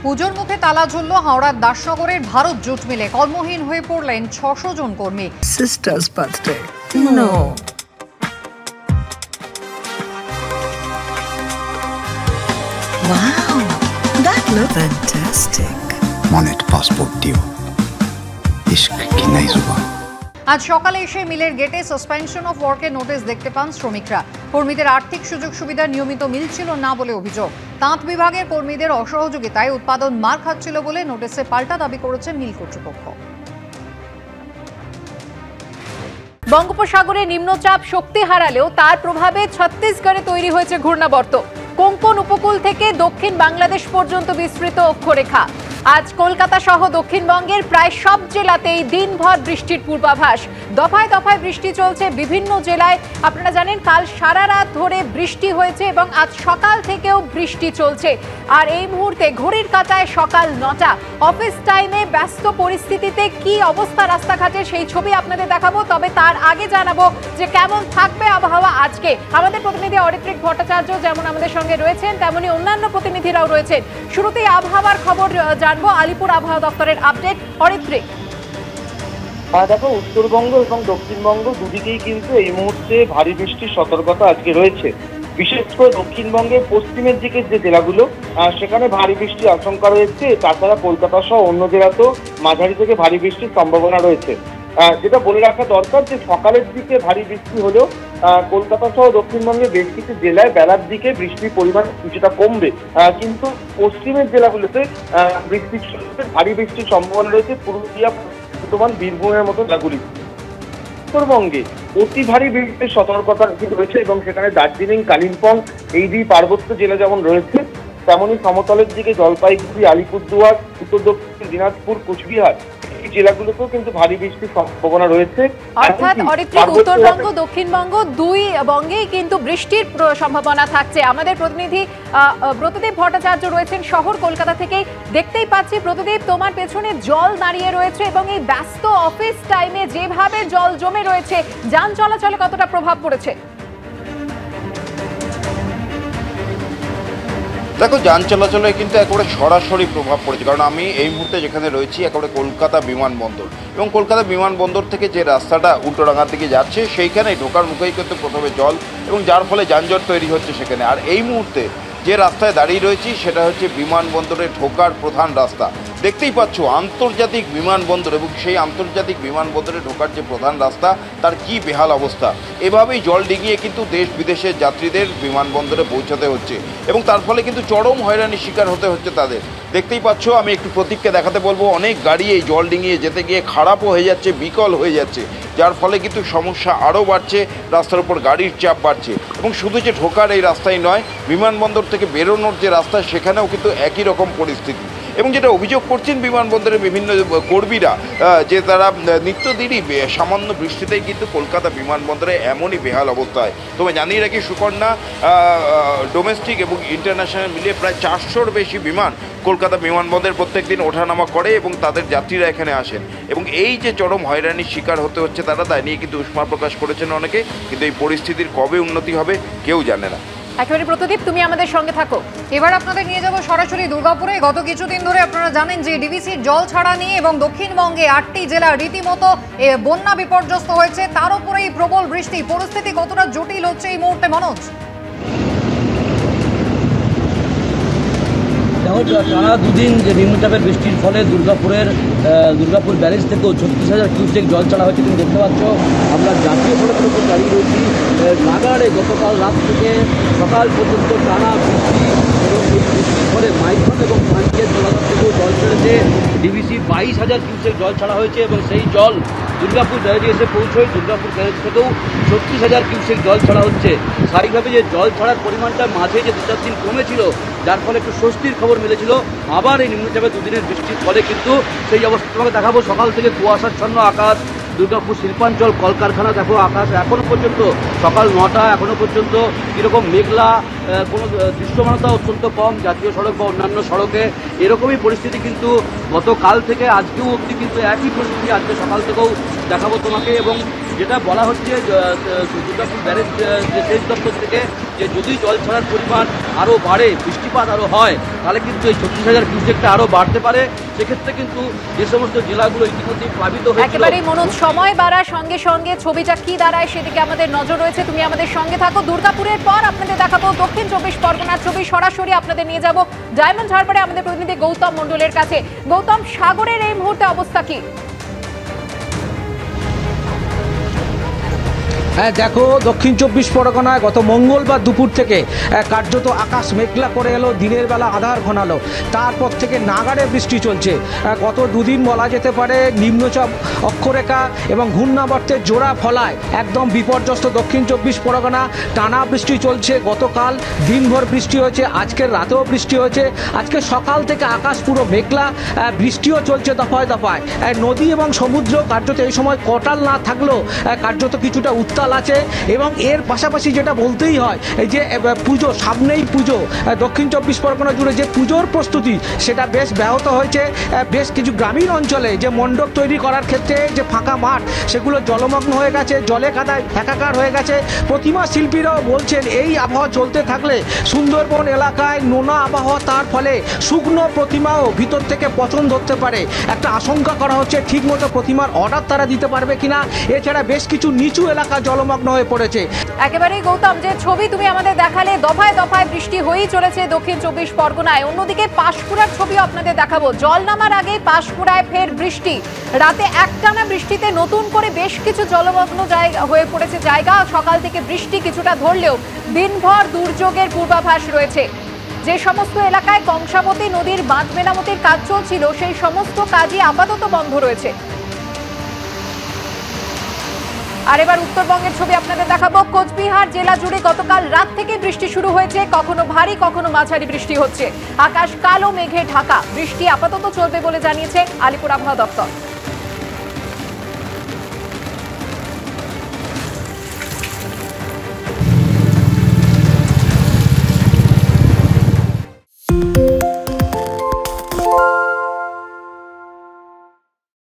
পুজোর মুখে তালা ঝুলল হাওড়ার দাসনগরের ভারত জুট মিলে। কর্মহীন হয়ে পড়লেন ৬০০ জন কর্মী। Sister's birthday. No. Wow, that looks fantastic. Monet passport diyo. इश्क की नई जुबान। আজ সকালে এসে মিলের গেটে সাসপেনশন অফ ওয়ার্কের নোটিশ দেখতে পান শ্রমিকরা। কর্মীদের আর্থিক সুযোগ সুবিধা নিয়মিত মিলছিল না বলে অভিযোগ। তাঁত বিভাগের কর্মীদের অসহযোগিতায় উৎপাদন মার খাচ্ছিল বলে নোটিশে পাল্টা দাবি করেছে মিল কর্তৃপক্ষ। বঙ্গোপসাগরে নিম্নচাপ শক্তি হারালেও তার প্রভাবে ছত্তিশগড়ে তৈরি হয়েছে ঘূর্ণাবর্ত। কোঙ্কণ উপকূল থেকে দক্ষিণ বাংলাদেশ পর্যন্ত বিস্তৃত অক্ষরেখা। আজ কলকাতা সহ দক্ষিণবঙ্গের প্রায় সব জেলাতেই দিনভর বৃষ্টির পূর্বাভাস। দফায় দফায় বৃষ্টি চলছে বিভিন্ন জেলায়। আপনারা জানেন কাল সারা রাত ধরে বৃষ্টি হয়েছে এবং আজ সকাল থেকেও বৃষ্টি চলছে। আর এই মুহূর্তে ঘড়ির কাঁটায় সকাল ৯টা। অফিস টাইমে ব্যস্ত পরিস্থিতিতে কি অবস্থা রাস্তাঘাটে সেই ছবি আপনাদের দেখাবো। তবে তার আগে জানাবো যে কেমন থাকবে আবহাওয়া আজকে। আমাদের প্রতিনিধি অরিত্রিক ভট্টাচার্য যেমন আমাদের সঙ্গে রয়েছেন, তেমনি অন্যান্য প্রতিনিধিরাও রয়েছেন। শুরুতেই আবহাওয়ার খবর জানবো আলিপুর আবহাওয়া দপ্তরের আপডেট। অরিত্রিক, দেখো, উত্তরবঙ্গ এবং দক্ষিণবঙ্গ দুদিকেই কিন্তু এই মুহূর্তে ভারী বৃষ্টির সতর্কতা আজকে রয়েছে। বিশেষ করে দক্ষিণবঙ্গের পশ্চিমের দিকের যে জেলাগুলো সেখানে ভারী বৃষ্টির আশঙ্কা রয়েছে। তাছাড়া কলকাতা সহ অন্য জেলাতেও মাঝারি থেকে ভারী বৃষ্টির সম্ভাবনা রয়েছে। যেটা বলে রাখা দরকার যে সকালের দিকে ভারী বৃষ্টি হলেও কলকাতা সহ দক্ষিণবঙ্গের বেশ কিছু জেলায় বেলার দিকে বৃষ্টির পরিমাণ কিছুটা কমবে, কিন্তু পশ্চিমের জেলাগুলোতে ভারী বৃষ্টির সম্ভাবনা রয়েছে। পুরুলিয়া, বর্ধমান, বীরভূমের মতো জেলাগুলি। উত্তরবঙ্গে অতি ভারী বৃষ্টির সতর্কতা রয়েছে এবং সেখানে দার্জিলিং, কালিম্পং এই দুই পার্বত্য জেলা যেমন রয়েছে, তেমনই সমতলের দিকে জলপাইগুড়ি, আলিপুরদুয়ার, উত্তর দক্ষিণ দিনাজপুর, কোচবিহার এই জেলাগুলোতেও কিন্তু ভারী বৃষ্টির সম্ভাবনা রয়েছে। অর্থাৎ অরিত্রিক উত্তরবঙ্গ দক্ষিণবঙ্গ দুই বঙ্গেই কিন্তু বৃষ্টির সম্ভাবনা থাকছে। আমাদের প্রতিনিধি ব্রতদীপ ভট্টাচার্য রয়েছেন শহর কলকাতা থেকে। দেখতেই পাচ্ছি ব্রতদীপ, তোমার পেছনে জল দাঁড়িয়ে রয়েছে এবং এই ব্যস্ত অফিস টাইমে যেভাবে জল জমে রয়েছে, যান চলাচলে কতটা প্রভাব পড়েছে? দেখো, যান চলাচলে কিন্তু একেবারে সরাসরি প্রভাব পড়েছে। কারণ আমি এই মুহূর্তে যেখানে রয়েছি একেবারে কলকাতা বিমানবন্দর, এবং কলকাতা বিমানবন্দর থেকে যে রাস্তাটা উল্টোডাঙ্গার দিকে যাচ্ছে সেইখানে ঢোকার মুখেই কিন্তু প্রথমে জল, এবং যার ফলে যানজট তৈরি হচ্ছে সেখানে। আর এই মুহূর্তে যে রাস্তায় দাঁড়িয়ে রয়েছি সেটা হচ্ছে বিমানবন্দরে ঢোকার প্রধান রাস্তা। দেখতেই পাচ্ছ আন্তর্জাতিক বিমানবন্দর, এবং সেই আন্তর্জাতিক বিমানবন্দরে ঢোকার যে প্রধান রাস্তা তার কি বেহাল অবস্থা। এভাবেই জল ডিঙিয়ে কিন্তু দেশ বিদেশের যাত্রীদের বিমানবন্দরে পৌঁছাতে হচ্ছে, এবং তার ফলে কিন্তু চরম হয়রানির শিকার হতে হচ্ছে তাদের। দেখতেই পাচ্ছ, আমি একটু প্রতীককে দেখাতে বলবো, অনেক গাড়ি এই জল ডিঙিয়ে যেতে গিয়ে খারাপও হয়ে যাচ্ছে, বিকল হয়ে যাচ্ছে, যার ফলে কিন্তু সমস্যা আরও বাড়ছে, রাস্তার উপর গাড়ির চাপ বাড়ছে। এবং শুধু যে ঢোকার এই রাস্তাই নয়, বিমানবন্দর থেকে বেরোনোর যে রাস্তা সেখানেও কিন্তু একই রকম পরিস্থিতি। এবং যেটা অভিযোগ করছেন বিমানবন্দরের বিভিন্ন কর্মীরা, যে তারা নিত্যদিনই সামান্য বৃষ্টিতেই কিন্তু কলকাতা বিমানবন্দরে এমনই বেহাল অবস্থায়। তবে জানিয়ে রাখি, সুকন্যা ডোমেস্টিক এবং ইন্টারন্যাশনাল মিলিয়ে প্রায় 400-র বেশি বিমান কলকাতা বিমানবন্দরে প্রত্যেক দিন ওঠানামা করে এবং তাদের যাত্রীরা এখানে আসেন। এবং এই যে চরম হয়রানির শিকার হতে হচ্ছে তারা, তাই নিয়ে কিন্তু উষ্মা প্রকাশ করেছেন অনেকে। কিন্তু এই পরিস্থিতির কবে উন্নতি হবে কেউ জানে না। একেবারে প্রতিদীপ, তুমি আমাদের সঙ্গে থাকো। এবার আপনাদের নিয়ে যাব সরাসরি দুর্গাপুরে। গত কিছুদিন ধরে আপনারা জানেন যে ডিভিসির জল ছাড়া নিয়ে এবং দক্ষিণবঙ্গে 8টি জেলা রীতিমতো বন্যা বিপর্যস্ত হয়েছে। তার উপরেই প্রবল বৃষ্টি। পরিস্থিতি কতটা জটিল হচ্ছে এই মুহূর্তে, মনোজ? টানা দুদিন যে নিম্নচাপের বৃষ্টির ফলে দুর্গাপুর ব্যারেজ থেকেও 36,000 কিউসেক জল ছাড়া হয়েছে। তুমি দেখতে পাচ্ছ আমরা জাতীয় সড়কের উপর দাঁড়িয়ে রয়েছি। লাগাড়ে গতকাল রাত থেকে সকাল পর্যন্ত টানা বৃষ্টি, এবং এই বৃষ্টির ফলে মাইথন এবং পাঞ্চের জলাধার থেকেও জল ছেড়েছে। ডিভিসি 22,000 কিউসেক জল ছাড়া হয়েছে এবং সেই জল দুর্গাপুর ব্যারেজে এসে পৌঁছয়। দুর্গাপুর ব্যারেজ থেকেও 36,000 কিউসেক জল ছাড়া হচ্ছে। স্বাভাবিকভাবে যে জল ছাড়ার পরিমাণটা মাঝে যে 2-4 দিন কমেছিল, যার ফলে একটু স্বস্তির খবর মিলেছিল। আবার এই নিম্নচাপের দুদিনের বৃষ্টির ফলে কিন্তু সেই অবস্থা তোমাকে দেখাবো। সকাল থেকে কুয়াশাচ্ছন্ন আকাশ, দুর্গাপুর শিল্পাঞ্চল, কলকারখানা দেখো আকাশ এখনও পর্যন্ত সকাল 9টা, এখনও পর্যন্ত কীরকম মেঘলা, কোনো দৃশ্যমানতা অত্যন্ত কম জাতীয় সড়ক বা অন্যান্য সড়কে। এরকমই পরিস্থিতি কিন্তু গতকাল থেকে আজকেও অবধি কিন্তু একই পরিস্থিতি আজকে সকাল থেকেও দেখাবো তোমাকে। এবং যেটা বলা হচ্ছে দুর্গাপুর ব্যারেজ যে সেচ দপ্তর থেকে যে যদি জল ছাড়ার পরিমাণ আরও বাড়ে, বৃষ্টিপাত আরও হয়, তাহলে কিন্তু এই 36,000 কিউসেকটা আরও বাড়তে পারে। সেক্ষেত্রে কিন্তু যে সমস্ত জেলাগুলো ইতিমধ্যে প্লাবিত হয়েছে, একেবারেই মনোজ, সময় বাড়ার সঙ্গে সঙ্গে ছবিটা কি দাঁড়ায় সেদিকে আমাদের নজর রয়েছে। তুমি আমাদের সঙ্গে থাকো। দুর্গাপুরের পর আপনাদের দেখাবো দক্ষিণ 24 পরগনার ছবি। সরাসরি আপনাদের নিয়ে যাব ডায়মন্ড হারবারে আমাদের প্রতিনিধি গৌতম মণ্ডলের কাছে। গৌতম, সাগরের এই মুহূর্তে অবস্থা কি? হ্যাঁ দেখো, দক্ষিণ 24 পরগনায় গত মঙ্গলবার দুপুর থেকে কার্যত আকাশ মেঘলা করে এলো, দিনের বেলা আধার ঘনালো, তারপর থেকে নাগাড়ে বৃষ্টি চলছে। গত দুদিন বলা যেতে পারে নিম্নচাপ অক্ষরেখা এবং ঘূর্ণাবর্তের জোড়া ফলায় একদম বিপর্যস্ত দক্ষিণ 24 পরগনা। টানা বৃষ্টি চলছে, গতকাল দিনভর বৃষ্টি হয়েছে, আজকের রাতেও বৃষ্টি হয়েছে, আজকে সকাল থেকে আকাশ পুরো মেঘলা, বৃষ্টিও চলছে দফায় দফায়। নদী এবং সমুদ্র কার্যত এই সময় কটাল না থাকলেও কার্যত কিছুটা উত্তাল আছে। এবং এর পাশাপাশি যেটা বলতেই হয়, এই যে পুজো, সামনেই পুজো, দক্ষিণ 24 পরগনা জুড়ে যে পুজোর প্রস্তুতি সেটা বেশ ব্যাহত হয়েছে। বেশ কিছু গ্রামীণ অঞ্চলে যে মণ্ডপ তৈরি করার ক্ষেত্রে যে ফাঁকা মাঠ, সেগুলো জলমগ্ন হয়ে গেছে, জলে কাদায় একাকার হয়ে গেছে। প্রতিমা শিল্পীরাও বলছেন এই আবহাওয়া চলতে থাকলে সুন্দরবন এলাকায় নোনা আবহাওয়া, তার ফলে শুকনো প্রতিমাও ভিতর থেকে পচন ধরতে পারে। একটা আশঙ্কা করা হচ্ছে ঠিকমতো প্রতিমার অর্ডার তারা দিতে পারবে কিনা। এছাড়া বেশ কিছু নিচু এলাকা জলমগ্ন হয়ে পড়েছে। একেবারেই গৌতম, যে ছবি তুমি আমাদের দেখালে, দফায় দফায় বৃষ্টি হয়েই চলেছে দক্ষিণ 24 পরগনায়। অন্যদিকে পাঁশকুড়ার ছবিও আপনাদের দেখাবো। জল নামার আগে পাঁশকুড়ায় ফের বৃষ্টি। রাতে একটানা বৃষ্টিতে নতুন করে বেশ কিছু জলমগ্ন জায়গা হয়ে পড়েছে জায়গা। সকাল থেকে বৃষ্টি কিছুটা ধরলেও দিনভর দুর্যোগের পূর্বাভাস রয়েছে। যে সমস্ত এলাকায় কংসাবতী নদীর বাঁধ মেরামতির কাজ চলছিল, সেই সমস্ত কাজই আপাতত বন্ধ রয়েছে। আর এবার উত্তরবঙ্গের ছবি আপনাদের দেখাবো। কোচবিহার জেলা জুড়ে গতকাল রাত থেকে বৃষ্টি শুরু হয়েছে, কখনো ভারী কখনো মাঝারি বৃষ্টি হচ্ছে। আকাশ কালো মেঘে ঢাকা, বৃষ্টি আপাতত চলবে বলে জানিয়েছে আলিপুর আবহাওয়া দপ্তর।